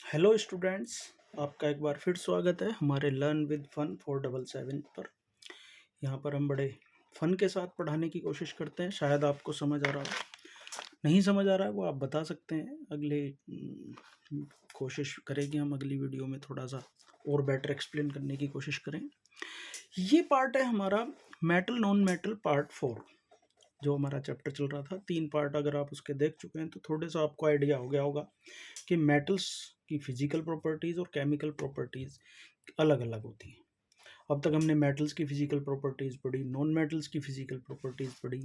Hello students, आपका एक बार फिर स्वागत है हमारे लर्न विद फन 477 पर। यहाँ पर हम बड़े फन के साथ पढ़ाने की कोशिश करते हैं। शायद आपको समझ आ रहा हो, नहीं समझ आ रहा है वो आप बता सकते हैं। कोशिश करेंगे हम अगली वीडियो में थोड़ा सा और बेटर एक्सप्लेन करने की कोशिश करें। ये पार्ट है हमारा मेटल नॉन मेटल पार्ट 4, जो हमारा चैप्टर चल रहा था। 3 पार्ट अगर आप उसके देख चुके हैं तो थोड़े सा आपको आइडिया हो गया होगा कि मेटल्स की फिजिकल प्रॉपर्टीज़ और केमिकल प्रॉपर्टीज़ अलग अलग होती हैं। अब तक हमने मेटल्स की फिजिकल प्रॉपर्टीज़ पढ़ी, नॉन मेटल्स की फिजिकल प्रॉपर्टीज़ पढ़ी,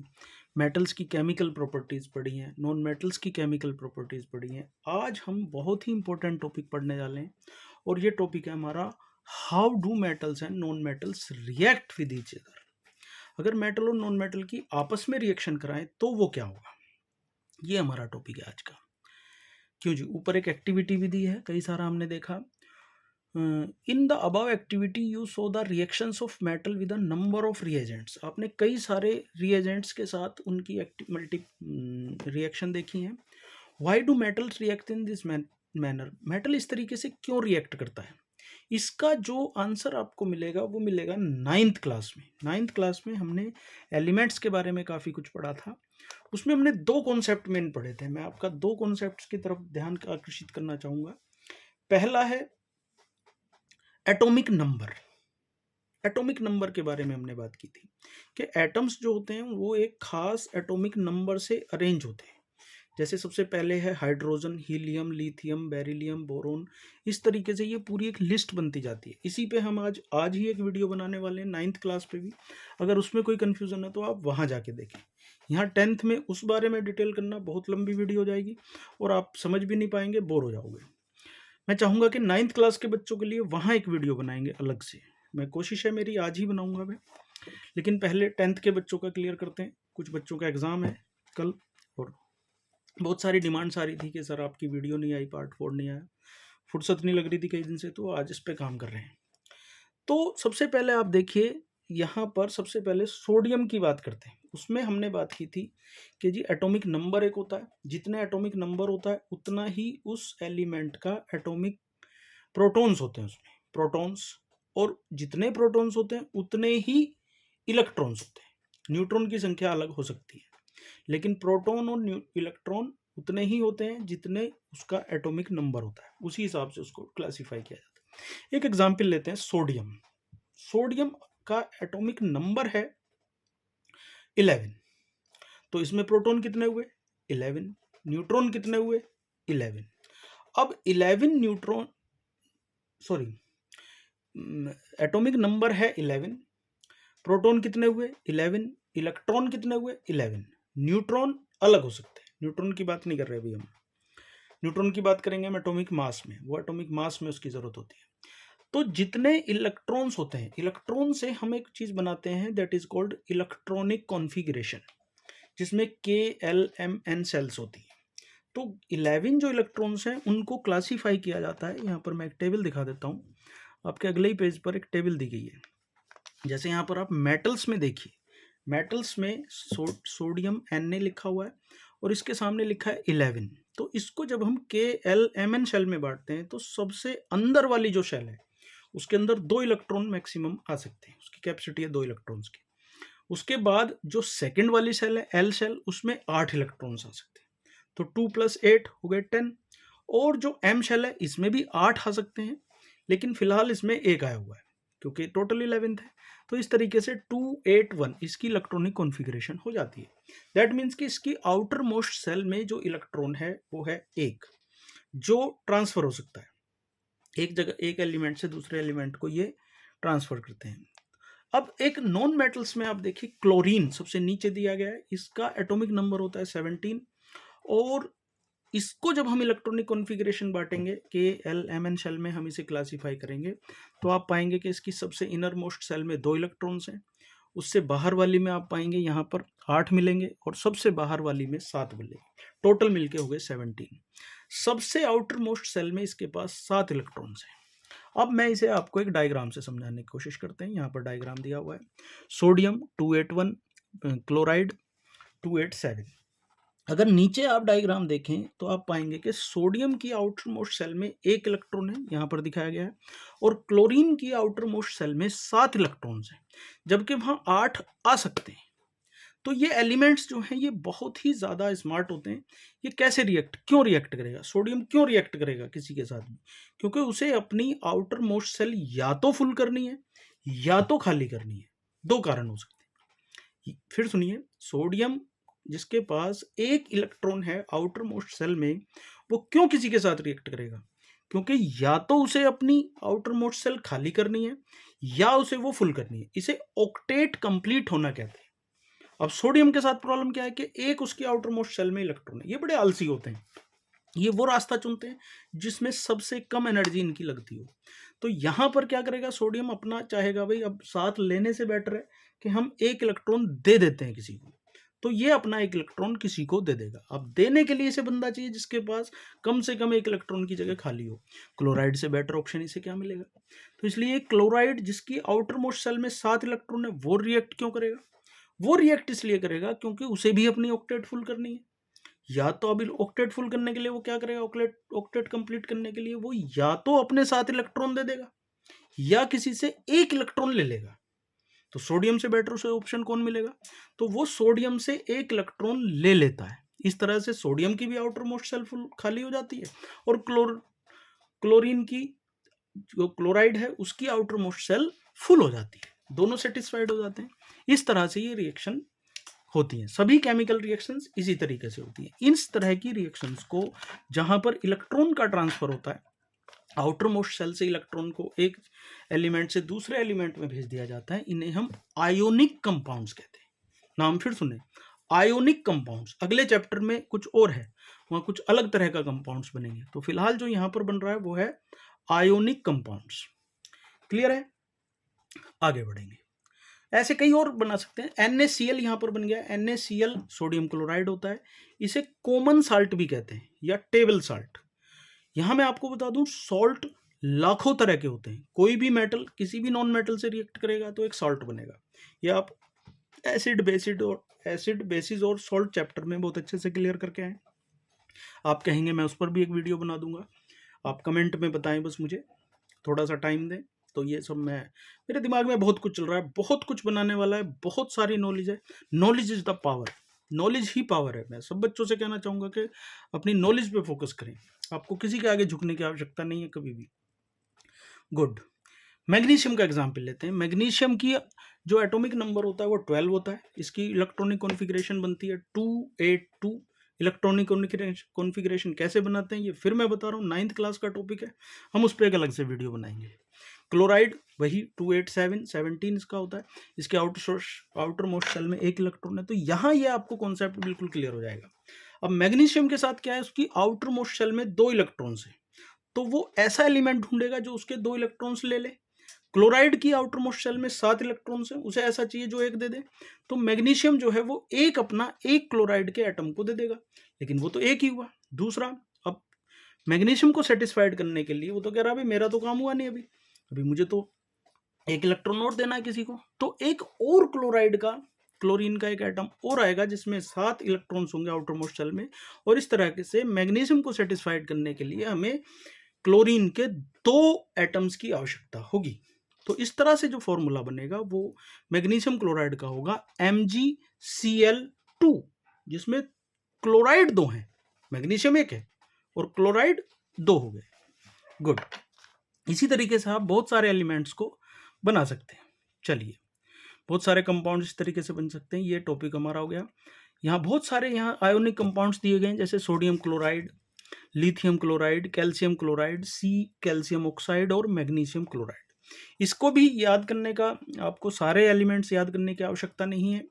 मेटल्स की केमिकल प्रॉपर्टीज़ पढ़ी हैं, नॉन मेटल्स की केमिकल प्रॉपर्टीज़ पढ़ी हैं। आज हम बहुत ही इंपॉर्टेंट टॉपिक पढ़ने वाले हैं और ये टॉपिक है हमारा how do metals and non metals react with each other. अगर मेटल और नॉन मेटल की आपस में रिएक्शन कराएं तो वो क्या होगा, ये हमारा टॉपिक है आज का। क्यों जी, ऊपर एक एक्टिविटी भी दी है, कई सारा हमने देखा। In the above activity you so the reactions of metal with a number of reagents. आपने कई सारे रिएजेंट्स के साथ उनकी मल्टी रिएक्शन देखी हैं। Why do metals react in this manner? Metal इस तरीके से क्यों रिएक्ट करता है? इसका जो आंसर आपको मिलेगा वो मिलेगा 9th क्लास में। 9th क्लास में हमने एलिमेंट्स के बारे में काफ़ी कुछ पढ़ा था। उसमें हमने 2 कॉन्सेप्ट मेन पढ़े थे। मैं आपका 2 कॉन्सेप्ट्स की तरफ ध्यान आकर्षित करना चाहूँगा। पहला है एटॉमिक नंबर। एटॉमिक नंबर के बारे में हमने बात की थी कि एटम्स जो होते हैं वो एक खास एटॉमिक नंबर से अरेंज होते हैं। जैसे सबसे पहले है hydrogen, helium, lithium, beryllium, boron. इस तरीके से ये पूरी एक लिस्ट बनती जाती है। इसी पे हम आज ही एक वीडियो बनाने वाले हैं 9th क्लास पे भी। अगर उसमें कोई कन्फ्यूज़न है तो आप वहाँ जाके देखें। यहाँ 10th में उस बारे में डिटेल करना बहुत लंबी वीडियो हो जाएगी और आप समझ भी नहीं पाएंगे, बोर हो जाओगे। मैं चाहूँगा कि 9th क्लास के बच्चों के लिए वहाँ एक वीडियो बनाएंगे अलग से। मैं कोशिश है मेरी आज ही बनाऊँगा मैं, लेकिन पहले 10th के बच्चों का क्लियर करते हैं। कुछ बच्चों का एग्ज़ाम है कल और बहुत सारी डिमांड्स आ रही थी कि सर आपकी वीडियो नहीं आई, पार्ट 4 नहीं आया। फुर्सत नहीं लग रही थी कई दिन से, तो आज इस पे काम कर रहे हैं। तो सबसे पहले आप देखिए, यहाँ पर सबसे पहले सोडियम की बात करते हैं। उसमें हमने बात की थी कि जी एटॉमिक नंबर एक होता है, जितने एटॉमिक नंबर होता है उतना ही उस एलिमेंट का एटॉमिक प्रोटॉन्स होते हैं उसमें, प्रोटॉन्स। और जितने प्रोटॉन्स होते हैं उतने ही इलेक्ट्रॉन्स होते हैं। न्यूट्रॉन की संख्या अलग हो सकती है, लेकिन प्रोटॉन और इलेक्ट्रॉन उतने ही होते हैं जितने उसका एटॉमिक नंबर होता है। उसी हिसाब से उसको क्लासिफाई किया जाता है। एक एग्जाम्पल लेते हैं, सोडियम। सोडियम का एटॉमिक नंबर है 11। तो इसमें प्रोटॉन कितने हुए? 11। न्यूट्रॉन कितने हुए? 11। अब 11 न्यूट्रॉन, सॉरी, एटॉमिक नंबर है 11, प्रोटॉन कितने हुए? 11, इलेक्ट्रॉन कितने हुए? 11। न्यूट्रॉन अलग हो सकते हैं, न्यूट्रॉन की बात नहीं कर रहे अभी हम। न्यूट्रॉन की बात करेंगे हम एटॉमिक मास में, वो एटॉमिक मास में उसकी जरूरत होती है। तो जितने इलेक्ट्रॉन्स होते हैं, इलेक्ट्रॉन से हम एक चीज बनाते हैं that is called electronic configuration, जिसमें KLMN सेल्स होती है। तो 11 जो इलेक्ट्रॉन्स हैं उनको क्लासीफाई किया जाता है। यहाँ पर मैं एक टेबल दिखा देता हूँ, आपके अगले ही पेज पर एक टेबल दी गई है। जैसे यहाँ पर आप मेटल्स में देखिए, मेटल्स में सोडियम Na लिखा हुआ है और इसके सामने लिखा है 11। तो इसको जब हम KLMN शेल में बांटते हैं तो सबसे अंदर वाली जो शेल है उसके अंदर 2 इलेक्ट्रॉन मैक्सिमम आ सकते हैं, उसकी कैपेसिटी है 2 इलेक्ट्रॉन्स की। उसके बाद जो सेकंड वाली शेल है L शेल, उसमें 8 इलेक्ट्रॉन्स आ सकते हैं। तो 2 + 8 हो गए 10। और जो M शेल है इसमें भी 8 आ सकते हैं, लेकिन फिलहाल इसमें एक आया हुआ है क्योंकि टोटल 11 है। तो इस तरीके से 281 इसकी इलेक्ट्रॉनिक कॉन्फ़िगरेशन हो जाती है। दैट मीन्स कि इसकी आउटर मोस्ट सेल में जो इलेक्ट्रॉन है वो है एक, जो ट्रांसफर हो सकता है एक जगह, एक एलिमेंट से दूसरे एलिमेंट को ये ट्रांसफर करते हैं। अब एक नॉन मेटल्स में आप देखिए, क्लोरीन सबसे नीचे दिया गया है, इसका एटॉमिक नंबर होता है 17। और इसको जब हम इलेक्ट्रॉनिक कॉन्फ़िगरेशन बांटेंगे KLMN शेल में, हम इसे क्लासीफाई करेंगे तो आप पाएंगे कि इसकी सबसे इनर मोस्ट सेल में 2 इलेक्ट्रॉन्स हैं। उससे बाहर वाली में आप पाएंगे यहाँ पर 8 मिलेंगे और सबसे बाहर वाली में 7 मिलेंगे। टोटल मिलके हो गए 17। सबसे आउटर मोस्ट सेल में इसके पास 7 इलेक्ट्रॉन्स हैं। अब मैं इसे आपको एक डायग्राम से समझाने की कोशिश करते हैं। यहाँ पर डायग्राम दिया हुआ है, सोडियम 281, क्लोराइड 287। अगर नीचे आप डायग्राम देखें तो आप पाएंगे कि सोडियम की आउटर मोस्ट सेल में 1 इलेक्ट्रॉन है, यहाँ पर दिखाया गया है, और क्लोरीन की आउटर मोस्ट सेल में 7 इलेक्ट्रॉन्स हैं, जबकि वहाँ 8 आ सकते हैं। तो ये एलिमेंट्स जो हैं ये बहुत ही ज़्यादा स्मार्ट होते हैं। ये कैसे रिएक्ट, क्यों रिएक्ट करेगा, सोडियम क्यों रिएक्ट करेगा किसी के साथ में, क्योंकि उसे अपनी आउटर मोस्ट सेल या तो फुल करनी है या तो खाली करनी है। दो कारण हो सकते हैं। फिर सुनिए, सोडियम जिसके पास 1 इलेक्ट्रॉन है आउटर मोस्ट सेल में, वो क्यों किसी के साथ रिएक्ट करेगा, क्योंकि या तो उसे अपनी आउटर मोस्ट सेल खाली करनी है या उसे वो फुल करनी है। इसे ऑक्टेट कंप्लीट होना कहते हैं। अब सोडियम के साथ प्रॉब्लम क्या है कि एक उसकी आउटर मोस्ट सेल में इलेक्ट्रॉन है। ये बड़े आलसी होते हैं, ये वो रास्ता चुनते हैं जिसमें सबसे कम एनर्जी इनकी लगती हो। तो यहां पर क्या करेगा, सोडियम अपना चाहेगा भाई अब साथ लेने से बेटर है कि हम 1 इलेक्ट्रॉन दे देते हैं किसी को, तो ये अपना 1 इलेक्ट्रॉन किसी को दे देगा। अब देने के लिए इसे बंदा चाहिए जिसके पास कम से कम 1 इलेक्ट्रॉन की जगह खाली हो। क्लोराइड से बेटर ऑप्शन इसे क्या मिलेगा, तो इसलिए क्लोराइड जिसकी आउटर मोस्ट सेल में 7 इलेक्ट्रॉन है वो रिएक्ट क्यों करेगा, वो रिएक्ट इसलिए करेगा क्योंकि उसे भी अपनी ऑक्टेट फुल करनी है। या तो अभी ऑक्टेट फुल करने के लिए वो क्या करेगा, ऑक्टेट कंप्लीट करने के लिए वो या तो अपने 7 इलेक्ट्रॉन दे देगा या किसी से 1 इलेक्ट्रॉन ले लेगा। तो सोडियम से बेटर उसे ऑप्शन कौन मिलेगा, तो वो सोडियम से 1 इलेक्ट्रॉन ले लेता है। इस तरह से सोडियम की भी आउटर मोस्ट सेल फुल खाली हो जाती है और क्लोरीन की जो क्लोराइड है उसकी आउटर मोस्ट सेल फुल हो जाती है, दोनों सेटिस्फाइड हो जाते हैं। इस तरह से ये रिएक्शन होती हैं। सभी केमिकल रिएक्शंस इसी तरीके से होती हैं। इस तरह की रिएक्शंस को जहां पर इलेक्ट्रॉन का ट्रांसफर होता है, आउटर मोस्ट सेल से इलेक्ट्रॉन को एक एलिमेंट से दूसरे एलिमेंट में भेज दिया जाता है, इन्हें हम आयोनिक कंपाउंड्स कहते हैं। नाम फिर सुने, आयोनिक कंपाउंड्स। अगले चैप्टर में कुछ और है, वहां कुछ अलग तरह का कंपाउंड्स बनेंगे। तो फिलहाल जो यहां पर बन रहा है वो है आयोनिक कंपाउंड्स। क्लियर है, आगे बढ़ेंगे। ऐसे कई और बना सकते हैं। NaCl यहां पर बन गया। NaCl सोडियम क्लोराइड होता है, इसे कॉमन साल्ट भी कहते हैं या टेबल साल्ट। यहां मैं आपको बता दूं, सॉल्ट लाखों तरह के होते हैं। कोई भी मेटल किसी भी नॉन मेटल से रिएक्ट करेगा तो एक सॉल्ट बनेगा। ये आप एसिड बेसिस और सॉल्ट चैप्टर में बहुत अच्छे से क्लियर करके आए। आप कहेंगे मैं उस पर भी एक वीडियो बना दूंगा, आप कमेंट में बताएं, बस मुझे थोड़ा सा टाइम दें। तो ये सब मेरे दिमाग में बहुत कुछ चल रहा है, बहुत कुछ बनाने वाला है, बहुत सारी नॉलेज है। Knowledge is the power, knowledge he power है। मैं सब बच्चों से कहना चाहूँगा कि अपनी नॉलेज पे फोकस करें, आपको किसी के आगे झुकने की आवश्यकता नहीं है कभी भी। गुड। मैग्नीशियम का एग्जाम्पल लेते हैं। मैग्नीशियम की जो एटॉमिक नंबर होता है वो 12 होता है। इसकी इलेक्ट्रॉनिक कॉन्फ़िगरेशन बनती है 282। इलेक्ट्रॉनिक कॉन्फ़िगरेशन कैसे बनाते हैं ये फिर मैं बता रहा हूँ, 9th क्लास का टॉपिक है, हम उस पर एक अलग से वीडियो बनाएंगे। क्लोराइड वही 287 17 इसका होता है। इसके आउटर मोस्ट सेल में 1 इलेक्ट्रॉन है। तो यहाँ ये आपको कॉन्सेप्ट बिल्कुल क्लियर हो जाएगा। अब मैग्नीशियम के साथ क्या है, उसकी आउटर मोस्ट सेल में 2 इलेक्ट्रॉन्स है, तो वो ऐसा एलिमेंट ढूंढेगा जो उसके 2 इलेक्ट्रॉन्स ले ले। क्लोराइड की आउटर मोस्ट शेल में 7 इलेक्ट्रॉन्स है, उसे ऐसा चाहिए जो 1 दे दे। तो मैग्नीशियम जो है वो एक क्लोराइड के एटम को दे देगा, लेकिन वो तो 1 ही हुआ। दूसरा, अब मैग्नीशियम को सेटिस्फाइड करने के लिए वो तो कह रहा है मेरा तो काम हुआ नहीं, अभी अभी मुझे तो 1 इलेक्ट्रॉन और देना है किसी को। तो एक और क्लोरीन का एक एटम और आएगा जिसमें 7 इलेक्ट्रॉन्स होंगे आउटर मोस्ट शेल में। और इस तरह से मैग्नीशियम को सेटिस्फाइड करने के लिए हमें क्लोरीन के 2 एटम्स की आवश्यकता होगी। तो इस तरह से जो फॉर्मूला बनेगा वो मैग्नीशियम क्लोराइड का होगा MgCl2, जिसमें क्लोराइड 2 हैं, मैग्नीशियम 1 है और क्लोराइड 2 हो गए। गुड। इसी तरीके से आप बहुत सारे एलिमेंट्स को बना सकते हैं। चलिए, बहुत सारे कंपाउंड्स इस तरीके से बन सकते हैं। ये टॉपिक हमारा हो गया। यहाँ बहुत सारे आयोनिक कंपाउंड्स दिए गए हैं, जैसे sodium chloride, lithium chloride, calcium chloride, calcium oxide और मैग्नीशियम क्लोराइड। इसको भी याद करने का, आपको सारे एलिमेंट्स याद करने की आवश्यकता नहीं है।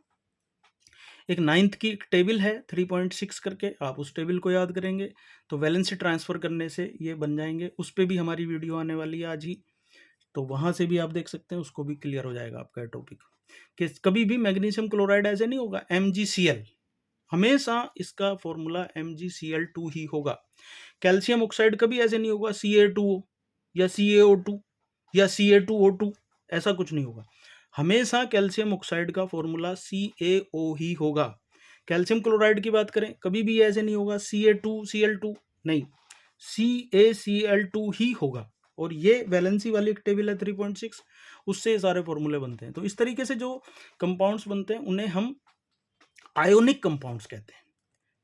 एक 9th की टेबल है 3.6 करके, आप उस टेबल को याद करेंगे तो वैलेंसी ट्रांसफर करने से ये बन जाएंगे। उस पर भी हमारी वीडियो आने वाली है आज ही, तो वहां से भी आप देख सकते हैं, उसको भी क्लियर हो जाएगा आपका टॉपिक। कि कभी भी मैग्नीशियम क्लोराइड ऐसे नहीं होगा MgCl, हमेशा इसका फॉर्मूला MgCl2 ही होगा। कैल्शियम ऑक्साइड कभी ऐसे नहीं होगा Ca2O या CaO2 या Ca2O2, ऐसा कुछ नहीं होगा। हमेशा कैल्शियम ऑक्साइड का फॉर्मूला CaO ही होगा, कैल्शियम क्लोराइड की बात करें, कभी भी ऐसे नहीं होगा Ca2Cl2, नहीं, CaCl2 ही होगा। और ये वैलेंसी वाली एक टेबल है 3.6, उससे ये सारे फॉर्मूले बनते हैं। तो इस तरीके से जो कंपाउंड्स बनते हैं उन्हें हम आयोनिक कंपाउंड्स कहते हैं।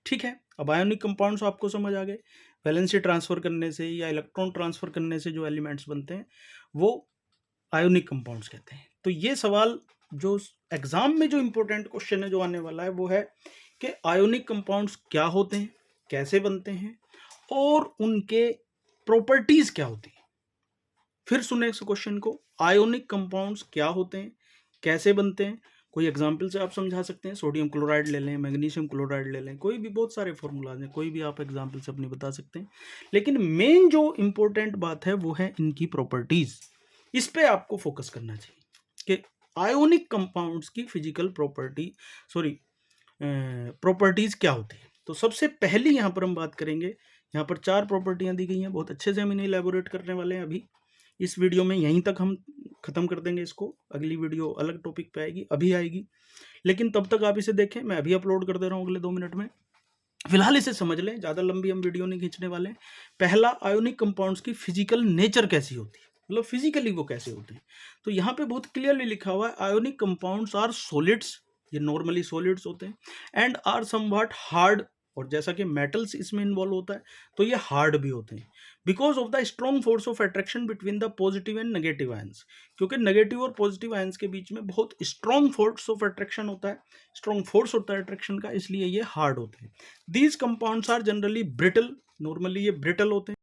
ठीक है, अब आयोनिक कंपाउंड्स आपको समझ आ गए, वैलेंसी ट्रांसफर करने से या इलेक्ट्रॉन ट्रांसफर करने से जो एलिमेंट्स बनते हैं वो आयोनिक कंपाउंड्स कहते हैं। तो ये सवाल जो एग्जाम में जो इंपॉर्टेंट क्वेश्चन है जो आने वाला है वो है कि आयोनिक कंपाउंड्स क्या होते हैं, कैसे बनते हैं और उनके प्रॉपर्टीज क्या होती है। फिर सुने इस क्वेश्चन को, आयोनिक कंपाउंड्स क्या होते हैं, कैसे बनते हैं, कोई एग्जाम्पल से आप समझा सकते हैं। सोडियम क्लोराइड ले लें, मैग्नीशियम क्लोराइड ले लें, कोई भी, बहुत सारे फॉर्मूलाज हैं, कोई भी आप एग्जाम्पल से अपनी बता सकते हैं। लेकिन मेन जो इंपॉर्टेंट बात है वो है इनकी प्रॉपर्टीज। इस पे आपको फोकस करना चाहिए कि आयोनिक कंपाउंड्स की फिजिकल प्रॉपर्टी, प्रॉपर्टीज क्या होती है। तो सबसे पहली यहाँ पर हम बात करेंगे, यहाँ पर 4 प्रॉपर्टियां दी गई हैं, बहुत अच्छे से हम इन्हें इलेबोरेट करने वाले हैं। अभी इस वीडियो में यहीं तक हम खत्म कर देंगे इसको, अगली वीडियो अलग टॉपिक पे आएगी, अभी आएगी, लेकिन तब तक आप इसे देखें, मैं अभी अपलोड कर दे रहा हूँ अगले 2 मिनट में। फिलहाल इसे समझ लें, ज़्यादा लंबी हम वीडियो नहीं खींचने वाले हैं। पहला, आयोनिक कंपाउंड्स की फिजिकल नेचर कैसी होती है, मतलब फिजिकली वो कैसे होते हैं। तो यहाँ पे बहुत क्लियरली लिखा हुआ है, आयोनिक कंपाउंड्स आर सॉलिड्स, ये नॉर्मली सॉलिड्स होते हैं, एंड आर समवॉट हार्ड, और जैसा कि मेटल्स इसमें इन्वॉल्व होता है तो ये हार्ड भी होते हैं, because of the strong force of attraction between the positive and negative ions, क्योंकि नेगेटिव और पॉजिटिव आयंस के बीच में बहुत स्ट्रॉन्ग फोर्स ऑफ अट्रैक्शन होता है, स्ट्रॉन्ग फोर्स होता है अट्रैक्शन का, इसलिए ये हार्ड होते हैं। These compounds are generally brittle, normally ये ब्रिटल होते हैं।